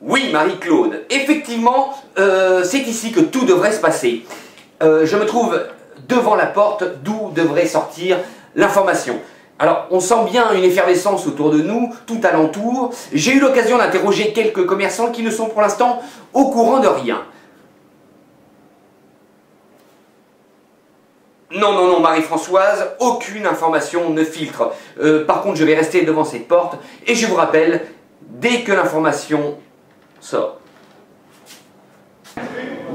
Oui, Marie-Claude, effectivement, c'est ici que tout devrait se passer. Je me trouve devant la porte d'où devrait sortir l'information. Alors, on sent bien une effervescence autour de nous, tout alentour. J'ai eu l'occasion d'interroger quelques commerçants qui ne sont pour l'instant au courant de rien. Non, Marie-Françoise, aucune information ne filtre. Par contre, je vais rester devant cette porte et je vous rappelle, dès que l'information sort.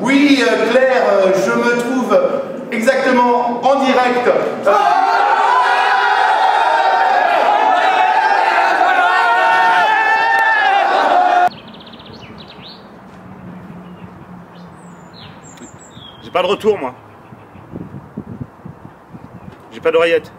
Oui, Claire, je me trouve exactement en direct. J'ai pas de retour, moi. J'ai pas d'oreillette.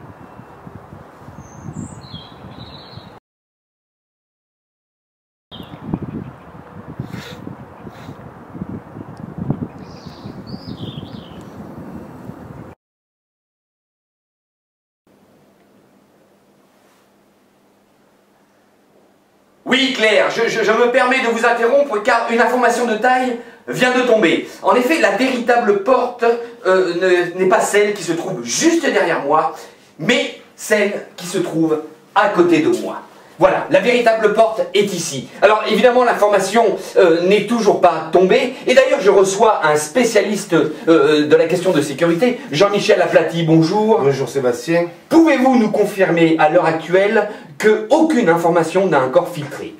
Oui, Claire, je me permets de vous interrompre car une information de taille vient de tomber. En effet, la véritable porte n'est pas celle qui se trouve juste derrière moi, mais celle qui se trouve à côté de moi. Voilà, la véritable porte est ici. Alors évidemment, l'information n'est toujours pas tombée. Et d'ailleurs, je reçois un spécialiste de la question de sécurité, Jean-Michel Aplati. Bonjour. Bonjour Sébastien. Pouvez-vous nous confirmer à l'heure actuelle qu'aucune information n'a encore filtré?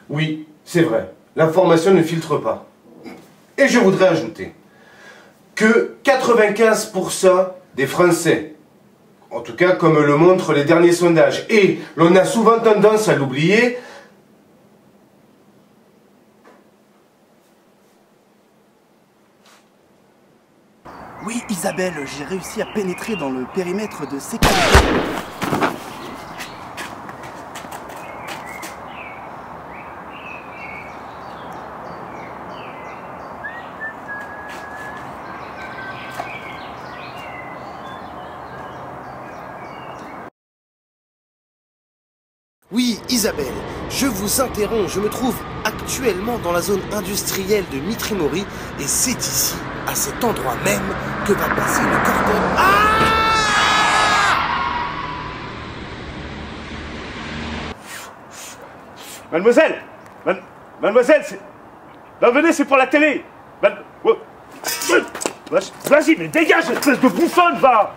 Oui, c'est vrai. L'information ne filtre pas. Et je voudrais ajouter que 95% des Français, en tout cas comme le montrent les derniers sondages, et l'on a souvent tendance à l'oublier, Oui, Isabelle, j'ai réussi à pénétrer dans le périmètre de sécurité. Oui, Isabelle, je vous interromps, je me trouve actuellement dans la zone industrielle de Mitry-Mory et c'est ici, à cet endroit même, que va passer le cordon. Mademoiselle, Mademoiselle, non, venez, c'est pour la télé. Vas-y, mais dégage, espèce de bouffonne, va.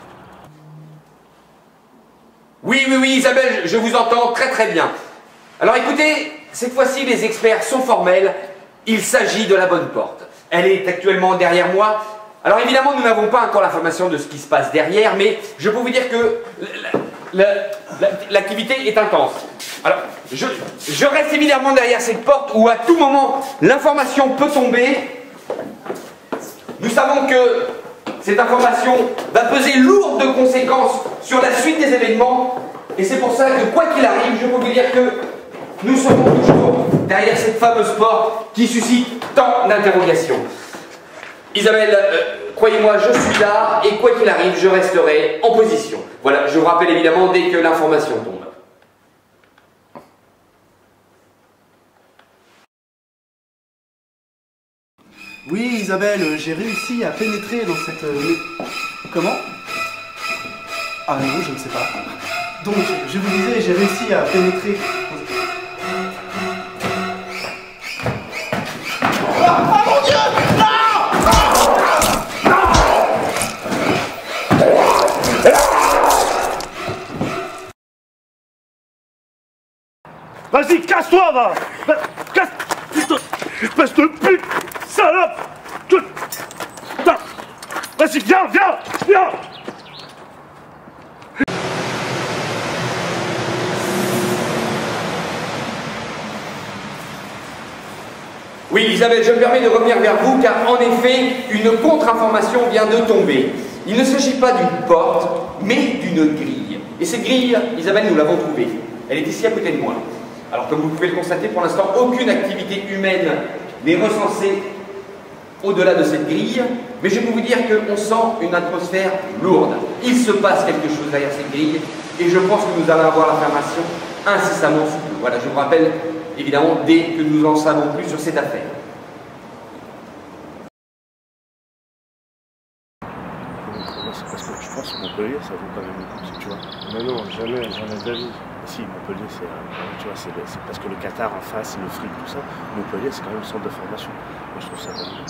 Oui, Isabelle, je vous entends très bien. Alors écoutez, cette fois-ci, les experts sont formels. Il s'agit de la bonne porte. Elle est actuellement derrière moi. Alors évidemment, nous n'avons pas encore l'information de ce qui se passe derrière, mais je peux vous dire que l'activité est intense. Alors, je reste évidemment derrière cette porte où à tout moment, l'information peut tomber. Nous savons que cette information va peser lourd de conséquences sur la suite des événements. Et c'est pour ça que, quoi qu'il arrive, je peux vous dire que nous serons toujours derrière cette fameuse porte qui suscite tant d'interrogations. Isabelle, croyez-moi, je suis là et quoi qu'il arrive, je resterai en position. Voilà, je vous rappelle évidemment dès que l'information tombe. Oui, Isabelle, j'ai réussi à pénétrer dans cette... Comment? Ah non, je ne sais pas. Donc, je vous disais, j'ai réussi à pénétrer... Ah mon Dieu! Vas-y, casse-toi, va. Casse... Putain, espèce de pute, salope. Putain. Vas-y, viens. Oui, Isabelle, je me permets de revenir vers vous car en effet, une contre-information vient de tomber. Il ne s'agit pas d'une porte, mais d'une grille. Et cette grille, Isabelle, nous l'avons trouvée. Elle est ici à côté de moi. Alors comme vous pouvez le constater, pour l'instant, aucune activité humaine n'est recensée au-delà de cette grille, mais je peux vous dire qu'on sent une atmosphère lourde. Il se passe quelque chose derrière cette grille, et je pense que nous allons avoir l'information incessamment sous peu. Voilà, je vous rappelle évidemment, dès que nous en savons plus sur cette affaire. C'est parce que je pense que Montpellier, ça vaut quand même le coup, tu vois. Mais non, jamais, j'en ai d'avis. Si, Montpellier, c'est tu vois, c'est parce que le Qatar en face, le fric, tout ça. Montpellier, c'est quand même le centre de formation. Moi, je trouve ça quand même.